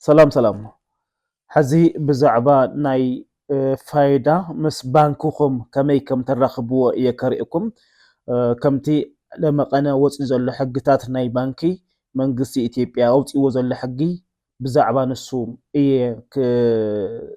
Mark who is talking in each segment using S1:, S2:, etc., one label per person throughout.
S1: ሰላም حزي بزعبا ناي فايدة مس بانكوكم كمي كم ترخبوا يكرئكم كمتي لما قنا وصل زل حقتات ناي بانكي منقسي إثيوبيا وصل وزل حقي بزعبا نسوم ك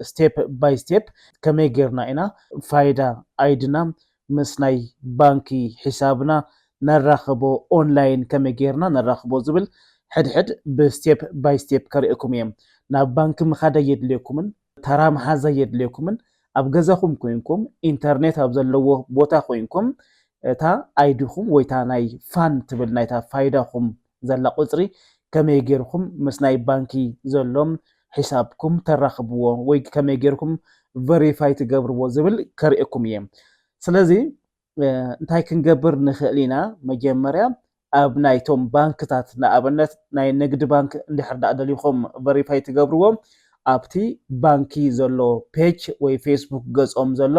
S1: ستيب باي ستيب كمي غيرنا إنا فايدة أيدنا مس ناي بانكي حسابنا نرخبو أونلاين كمي غيرنا نرخبو زبل حد بستيب باي ستيب كرئكم يم ናብ ባንክ ምኻደ የድልየኩምን ተራ መሓዛ የድልየኩምን ኣብ ገዛኹም ኮይንኩም ኢንተርኔት ኣብ ዘለዎ ቦታ ኮይንኩም እታ አይዲኹም ወይታ ናይ ፋን ትብል ናይታ ፋይዳኹም ዘላ ቁፅሪ ከመይ ጌርኩም ምስ ናይ ባንኪ ዘሎም ሒሳብኩም ተራኽብዎ ወይ ከመይ ጌርኩም ቨሪፋይ ትገብርዎ ዝብል ከርእየኩም እየ ስለዚ እንታይ ክንገብር ንኽእል ኢና መጀመርያ ኣብ ናይቶም ባንክታት ንኣብነት ናይ ንግዲ ባንክ እንድሕር ዳኣ ደሊኹም ቨሪፋይ ትገብርዎም ኣብቲ ባንኪ ዘሎ ፔጅ ወይ ፌስቡክ ገጾም ዘሎ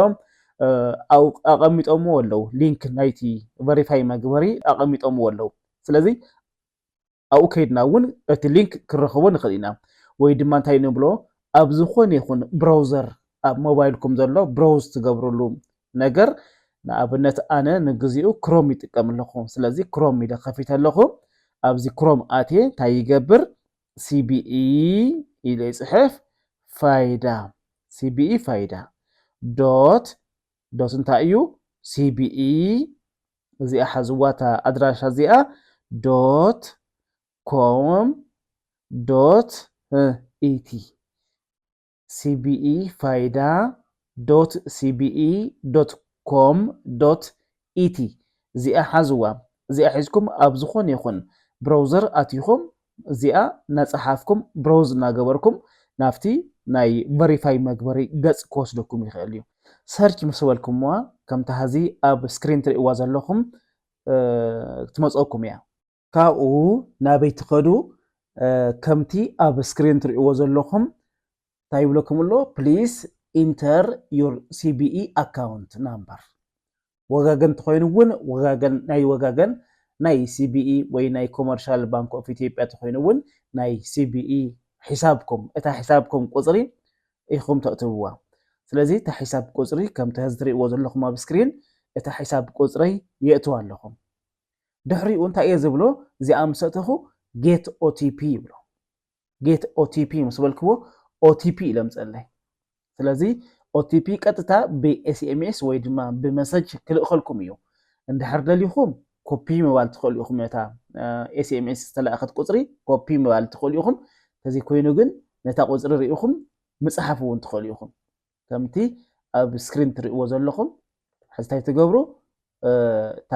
S1: ኣቐሚጦምዎ ኣለዉ ሊንክ ናይቲ ቨሪፋይ መግበሪ ኣቐሚጦምዎ ኣለዉ ስለዚ ኣብኡ ከይድና እውን እቲ ሊንክ ክንረኽቦ ንኽእል ኢና ወይ ድማ እንታይ ንብሎ ኣብ ዝኾነ ይኹን ብራውዘር ኣብ ሞባይልኩም ዘሎ ብራውዝ ትገብርሉ ነገር ንኣብነት ኣነ ንግዚኡ ክሮም ይጥቀም ኣለኹ ስለዚ ክሮም ኢለ ከፊት ኣለኹ ኣብዚ ክሮም ኣትየ እንታይ ይገብር ሲቢኢ ኢለ ይፅሕፍ ፋይዳ ሲቢኢ ፋይዳ ዶት እንታይ እዩ ሲቢኢ እዚኣ ሓዝዋታ ኣድራሻ እዚኣ ዶት ኮም ዶት ኢቲ ሲቢኢ ፋይዳ ዶት ሲቢኢ ዶት ኮም ዶት ኢቲ እዚኣ ሓዝዋ እዚኣ ሒዝኩም ኣብ ዝኾነ ይኹን ብራውዘር ኣትይኹም እዚኣ ናፀሓፍኩም ብራውዝ እናገበርኩም ናፍቲ ናይ ቨሪፋይ መግበሪ ገጽ ክወስደኩም ይኽእል እዩ ሰርች ምስ በልኩምዋ ከምቲ ሕዚ ኣብ ስክሪን ትርእይዋ ዘለኹም ትመፀኩም እያ ካብኡ ናበይ ትኸዱ ከምቲ ኣብ ስክሪን ትርእይዎ ዘለኹም እንታይ ይብለኩም ኣሎ ፕሊዝ ኢንተር ዩር ሲቢኢ ኣካውንት ናምበር ወጋገን ተኾይኑውን ወጋገን ናይ ሲቢኢ ወይ ናይ ኮመርሻል ባንክ ኦፍ ኢትዮጵያ ተኾይኑውን ናይ ሲቢኢ ሒሳብኩም እታ ሒሳብኩም ቁፅሪ ኢኹም ተእትብዋ ስለዚ እታ ሒሳብ ቁፅሪ ከምቲ ሕዚ ትርእይዎ ዘለኹም ኣብ ስክሪን እታ ሒሳብ ቁፅሪ የእትዋ ኣለኹም ድሕሪኡ እንታይ እየ ዝብሎ እዚኣ ምስ ኣተኹ ጌት ኦቲፒ ይብሎ ጌት ኦቲፒ ምስ በልክዎ ኦቲፒ ኢለ ምፀለይ ስለዚ ኦቲፒ ቀጥታ ብኤስኤምኤስ ወይ ድማ ብመሰጅ ክልእኸልኩም እዩ እንድሕር ደሊኹም ኮፒ ምባል ትኽእሉ ኢኹም ነታ ኤስኤምኤስ ዝተለኣኸት ቁፅሪ ኮፒ ምባል ትኽእሉ ኢኹም ከዚ ኮይኑ ግን ነታ ቁፅሪ ርኢኹም ምፅሓፍ እውን ትኽእሉ ኢኹም ከምቲ ኣብ ስክሪን ትርእይዎ ዘለኹም ሕዚ እንታይ ትገብሩ እታ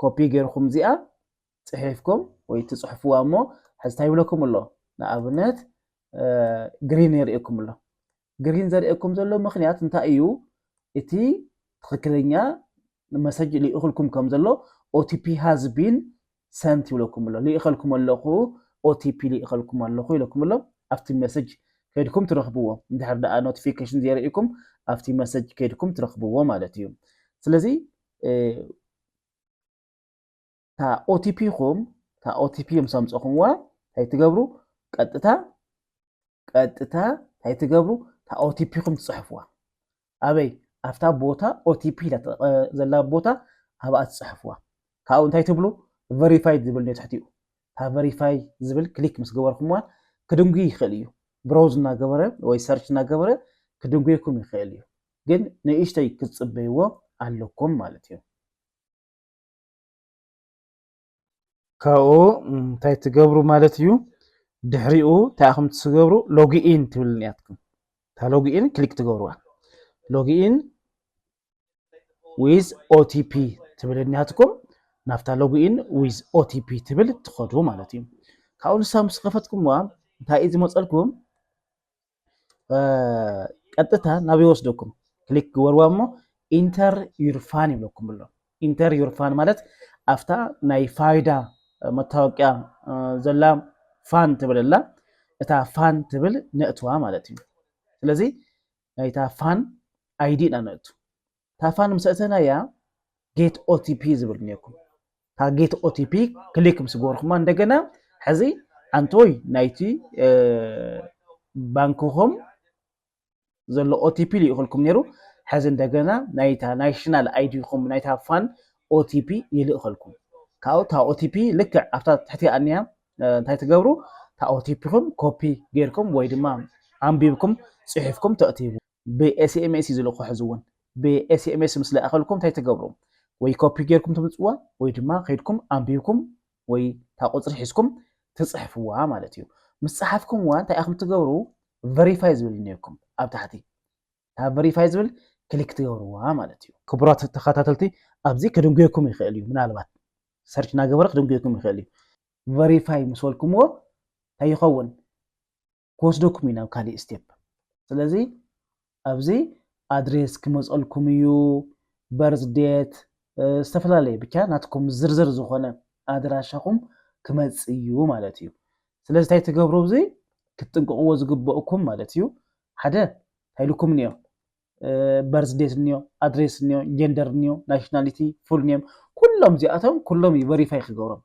S1: ኮፒ ገይርኩም እዚኣ ፅሒፍኩም ወይ ትፅሕፍዋ እሞ ሕዚ እንታይ ይብለኩም ኣሎ ንኣብነት ግሪን የርእየኩም ኣሎ ግሪን ዘርእየኩም ዘሎ ምክንያት እንታይ እዩ እቲ ትክክለኛ መሰጅ ልኢኽልኩም ከም ዘሎ ኦቲፒ ሃዝ ቢን ሰንት ይብለኩም ኣሎ ልኢኽልኩም ኣለኹ ኦቲፒ ልኢኽልኩም ኣለኹ ይብለኩም ኣሎ ኣብቲ መሰጅ ከይድኩም ትረኽብዎ እንድሕር ደኣ ኖቲፊኬሽን ዘርእየኩም ኣብቲ መሰጅ ከይድኩም ትረኽብዎ ማለት እዩ ስለዚ ታ ኦቲፒ ኹም ታ ኦቲፒ ምስ ኣምፀኹምዋ እንታይ ትገብሩ ቀጥታ እንታይ ትገብሩ ታ ኦቲፒ ኹም ትፅሕፍዋ ኣበይ ኣብታ ቦታ ኦቲፒ ዘላ ቦታ ኣብኣ ትፅሕፍዋ ካብኡ እንታይ ትብሉ ቨሪፋይ ዝብል ነትሕቲኡ ታ ቨሪፋይ ዝብል ክሊክ ምስ ገበርኩምዋ ክድንጉይ ይኽእል እዩ ብራውዝ እናገበረ ወይ ሰርች እናገበረ ክድንጉየኩም ይኽእል እዩ ግን ንእሽተይ ክትፅበይዎ ኣለኩም ማለት እዩ ካብኡ እንታይ ትገብሩ ማለት እዩ ድሕሪኡ እንታይ ኢኹም ትገብሩ ሎግኢን ትብል እኒኣትኩም እታ ሎግኢን ክሊክ ትገብርዋ ሎግኢን ዊዝ ኦቲፒ ትብል እኒኣትኩም ናፍታ ሎግኢን ዊዝ ኦቲፒ ትብል ትኸዱ ማለት እዩ ካብኡ ንሳ ምስ ከፈትኩምዋ እንታይ እዩ ዝመፀልኩም ቀጥታ ናብ ይወስደኩም ክሊክ ግበርዋ እሞ ኢንተር ዩር ፋን ይብለኩም ኣሎ ኢንተር ዩር ፋን ማለት ኣፍታ ናይ ፋይዳ መታወቂያ ዘላ ፋን ትብል ኣላ እታ ፋን ትብል ነእትዋ ማለት እዩ ስለዚ ናይታ ፋን አይዲ ኢና ነእቱ እታ ፋን ምስ ኣተናያ ጌት ኦቲፒ ዝብል እኒአኩም እታ ጌት ኦቲፒ ክሊክ ምስ ገበርኩማ እንደገና ሕዚ ኣንቶይ ናይቲ ባንክኹም ዘሎ ኦቲፒ ይልእኽልኩም ነይሩ ሕዚ እንደገና ናይታ ናሽናል አይዲኹም ናይታ ፋን ኦቲፒ ይልእኽልኩም ካብኡ እታ ኦቲፒ ልክዕ ኣብታ ትሕቲኣ እኒኣ እንታይ ትገብሩ እታ ኦቲፒኹም ኮፒ ጌርኩም ወይ ድማ ኣንቢብኩም ፅሒፍኩም ተእትይቡ ብኤስኤምኤስ እዩ ዝልእኹ ሕዚ እውን ብኤስኤምኤስ ምስ ለኣኸልኩም እንታይ ትገብሩ ወይ ኮፒ ጌርኩም ትምፅዋ ወይ ድማ ከይድኩም ኣንቢብኩም ወይ እታ ቁፅሪ ሒዝኩም ትፅሕፍዋ ማለት እዩ ምስ ፀሓፍኩምዋ እንታይ ኢኹም ትገብሩ ቨሪፋይ ዝብል እኒአኩም ኣብ ታሕቲ እታ ቨሪፋይ ዝብል ክሊክ ትገብርዋ ማለት እዩ ክቡራት ተኸታተልቲ ኣብዚ ክድንጎየኩም ይኽእል እዩ ምናልባት ሰርች እናገበረ ክድንጎየኩም ይኽእል እዩ ቨሪፋይ ምስ በልኩምዎ እንታይ ይኸውን ክወስደኩም እዩ ናብ ካሊእ ስቴፕ ስለዚ ኣብዚ ኣድሬስ ክመፀልኩም እዩ በርዝዴት ዝተፈላለየ ብቻ ናትኩም ዝርዝር ዝኾነ ኣድራሻኹም ክመፅ እዩ ማለት እዩ ስለዚ እንታይ ትገብሩ እዚ ክትጥንቅቕዎ ዝግበአኩም ማለት እዩ ሓደ ታይልኩም እኒኦ በርዝዴት እኒኦ ኣድሬስ እኒኦ ጀንደር እኒኦ ናሽናሊቲ ፉል ኔም ኩሎም እዚኣቶም ኩሎም ቨሪፋይ ክገብሮም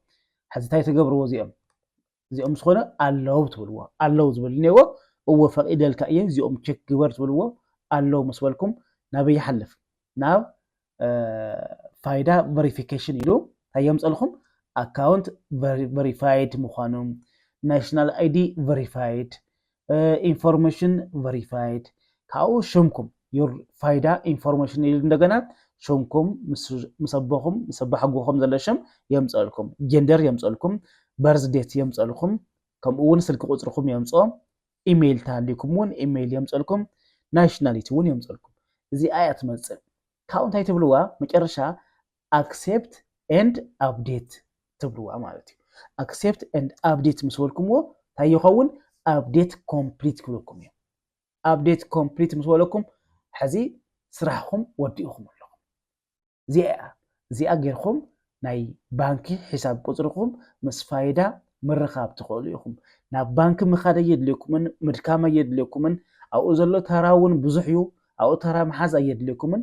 S1: ሕዚ እንታይ ትገብርዎ እዚኦም ዝኾነ ኣለው ትብልዎ ኣለው ዝብል እኒአዎ እዎ ፈቒደልካ እየ እዚኦም ቼክ ግበር ትብልዎ ኣለው ምስ በልኩም ናበይ ይሓልፍ ናብ ፋይዳ ቨሪፊኬሽን ኢሉ እንታይ የምፀልኩም ኣካውንት ቨሪፋይድ ምዃኑ ናሽናል አይዲ ቨሪፋይድ ኢንፎርሜሽን ቨሪፋይድ ካብኡ ሽምኩም ዮር ፋይዳ ኢንፎርሜሽን ኢሉ እንደገና ሽምኩም ምስ ኣቦኹም ምስ ኣቦሓጎኹም ዘሎ ሽም የምፀልኩም ጀንደር የምፀልኩም በርዝዴት የምፀልኩም ከምኡ እውን ስልኪ ቁፅርኩም የምፅኦ ኢሜይል ተሃልይኩም እውን ኢሜይል የምፀልኩም ናሽናሊቲ እውን የምፀልኩም እዚኣ እያ ትመፅእ ካብኡ እንታይ ትብልዋ መጨረሻ ኣክሴፕት ኤንድ ኣፕዴት ትብልዋ ማለት እዩ ኣክሴፕት ኤንድ ኣፕዴት ምስ በልኩምዎ እንታይ ይኸውን ኣፕዴት ኮምፕሊት ክብለኩም እዩ ኣፕዴት ኮምፕሊት ምስ በለኩም ሕዚ ስራሕኩም ወዲእኹም ኣለኹም እዚኣ ጌርኩም ናይ ባንኪ ሒሳብ ቁፅርኩም ምስ ፋይዳ ምርኻብ ትኽእሉ ኢኹም ናብ ባንኪ ምኻድ ኣየድልየኩምን ምድካም ኣየድልየኩምን ኣብኡ ዘሎ ተራ እውን ብዙሕ እዩ ኣብኡ ተራ መሓዝ ኣየድልየኩምን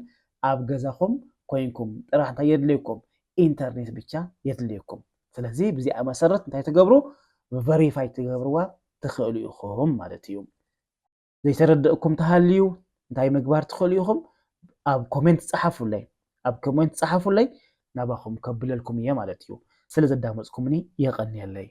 S1: ኣብ ገዛኹም ኮይንኩም ጥራሕ እንታይ የድልየኩም ኢንተርኔት ብቻ የድልየኩም ስለዚ ብዚኣ መሰረት እንታይ ትገብሩ ቨሪፋይ ትገብርዋ ትኽእሉ ኢኹም ማለት እዩ ዘይተረድእኩም ተሃልዩ እንታይ ምግባር ትኽእሉ ኢኹም ኣብ ኮሜንት ፀሓፉለይ ናባኹም ከብለልኩም እየ ማለት እዩ ስለ ዘዳመፅኩምኒ የቐኒየለይ